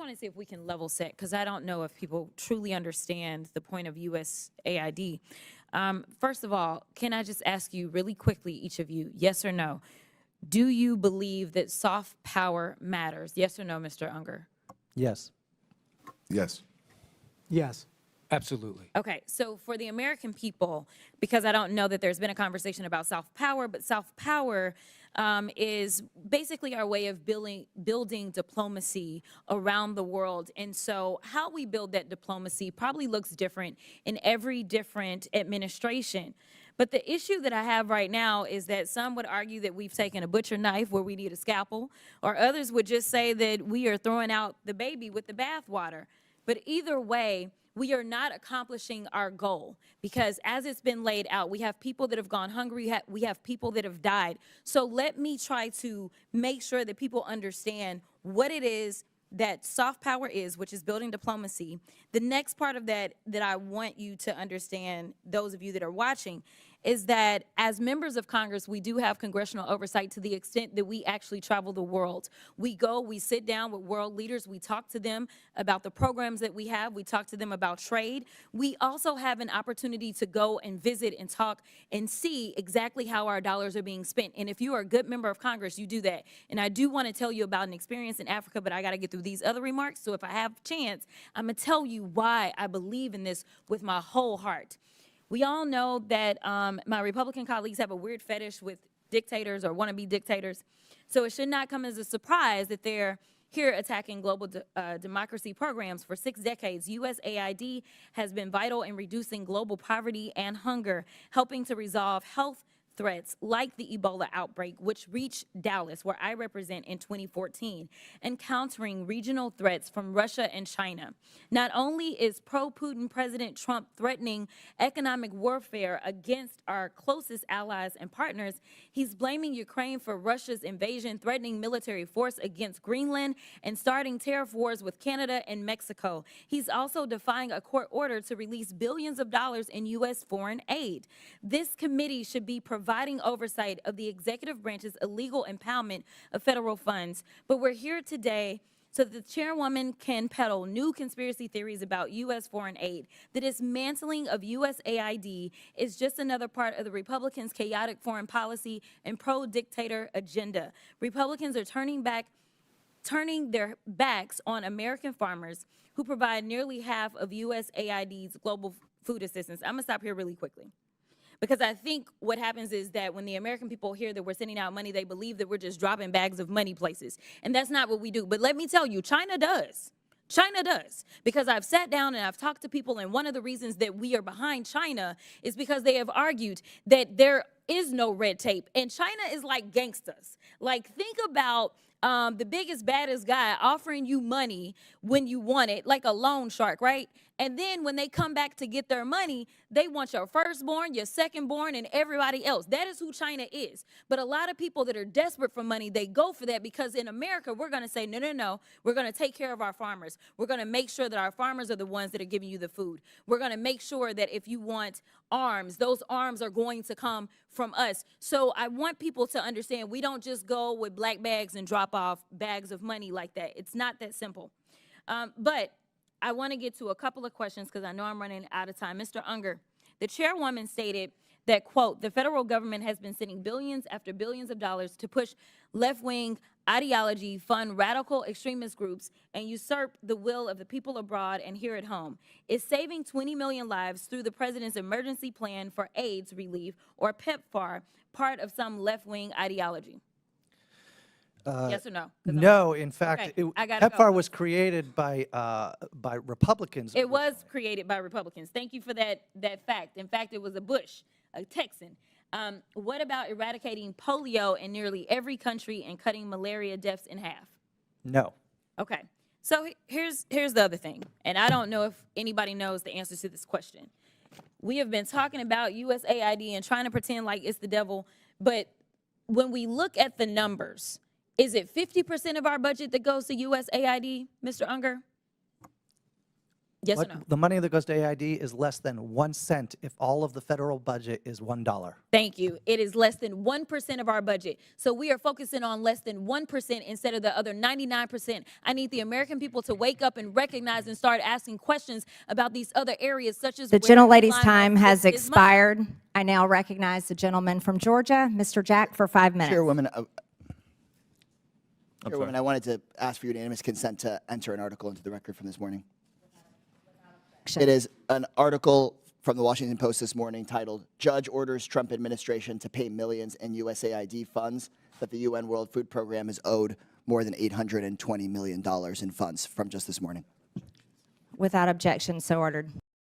want to see if we can level set, because I don't know if people truly understand the point of USAID. First of all, can I just ask you really quickly, each of you, yes or no? Do you believe that soft power matters? Yes or no, Mr. Unger? Yes. Yes. Yes. Absolutely. Okay, so for the American people, because I don't know that there's been a conversation about soft power, but soft power is basically our way of building diplomacy around the world. And so how we build that diplomacy probably looks different in every different administration. But the issue that I have right now is that some would argue that we've taken a butcher knife where we need a scalpel, or others would just say that we are throwing out the baby with the bathwater. But either way, we are not accomplishing our goal, because as it's been laid out, we have people that have gone hungry, we have people that have died. So let me try to make sure that people understand what it is that soft power is, which is building diplomacy. The next part of that I want you to understand, those of you that are watching, is that as members of Congress, we do have congressional oversight to the extent that we actually travel the world. We go, we sit down with world leaders, we talk to them about the programs that we have, we talk to them about trade. We also have an opportunity to go and visit and talk and see exactly how our dollars are being spent. And if you are a good member of Congress, you do that. And I do want to tell you about an experience in Africa, but I got to get through these other remarks. So if I have a chance, I'm going to tell you why I believe in this with my whole heart. We all know that my Republican colleagues have a weird fetish with dictators or wannabe dictators. So it should not come as a surprise that they're here attacking global democracy programs. For 6 decades, USAID has been vital in reducing global poverty and hunger, helping to resolve health threats like the Ebola outbreak, which reached Dallas, where I represent, in 2014, and countering regional threats from Russia and China. Not only is pro-Putin President Trump threatening economic warfare against our closest allies and partners, he's blaming Ukraine for Russia's invasion, threatening military force against Greenland, and starting tariff wars with Canada and Mexico. He's also defying a court order to release billions of dollars in U.S. foreign aid. This committee should be providing oversight of the executive branch's illegal impoundment of federal funds. But we're here today so that the chairwoman can peddle new conspiracy theories about U.S. foreign aid. The dismantling of USAID is just another part of the Republicans' chaotic foreign policy and pro-dictator agenda. Republicans are turning their backs on American farmers who provide nearly half of USAID's global food assistance. I'm gonna stop here really quickly, because I think what happens is that when the American people hear that we're sending out money, they believe that we're just dropping bags of money places. And that's not what we do. But let me tell you, China does. China does. Because I've sat down and I've talked to people, and one of the reasons that we are behind China is because they have argued that there is no red tape. And China is like gangsters. Like, think about the biggest, baddest guy offering you money when you want it, like a loan shark, right? And then when they come back to get their money, they want your firstborn, your secondborn, and everybody else. That is who China is. But a lot of people that are desperate for money, they go for that, because in America, we're going to say, no, no, no. We're going to take care of our farmers. We're going to make sure that our farmers are the ones that are giving you the food. We're going to make sure that if you want arms, those arms are going to come from us. So I want people to understand, we don't just go with black bags and drop off bags of money like that. It's not that simple. But I want to get to a couple of questions, because I know I'm running out of time. Mr. Unger, the chairwoman stated that, quote, the federal government has been sending billions after billions of dollars to push left-wing ideology, fund radical extremist groups, and usurp the will of the people abroad and here at home. Is saving 20 million lives through the president's emergency plan for AIDS relief, or PEPFAR, part of some left-wing ideology? Yes or no? No, in fact, Okay, PEPFAR was created by Republicans. It was created by Republicans. Thank you for that fact. In fact, it was a Bush, a Texan. What about eradicating polio in nearly every country and cutting malaria deaths in half? No. Okay. So here's the other thing, and I don't know if anybody knows the answer to this question. We have been talking about USAID and trying to pretend like it's the devil, but when we look at the numbers, is it 50% of our budget that goes to USAID, Mr. Unger? Yes or no? The money that goes to AID is less than 1 cent if all of the federal budget is $1. Thank you. It is less than 1% of our budget. So we are focusing on less than 1% instead of the other 99%. I need the American people to wake up and recognize and start asking questions about these other areas, such as The where gentlelady's line time of has this is mine. expired. I now recognize the gentleman from Georgia, Mr. Jack, for 5 minutes. Chairwoman, Chairwoman, I wanted to ask for unanimous consent to enter an article into the record from this morning. It is an article from the Washington Post this morning titled, "Judge Orders Trump Administration to Pay Millions in USAID Funds That the UN World Food Program is owed more than $820 million in funds," from just this morning. Without objection, so ordered.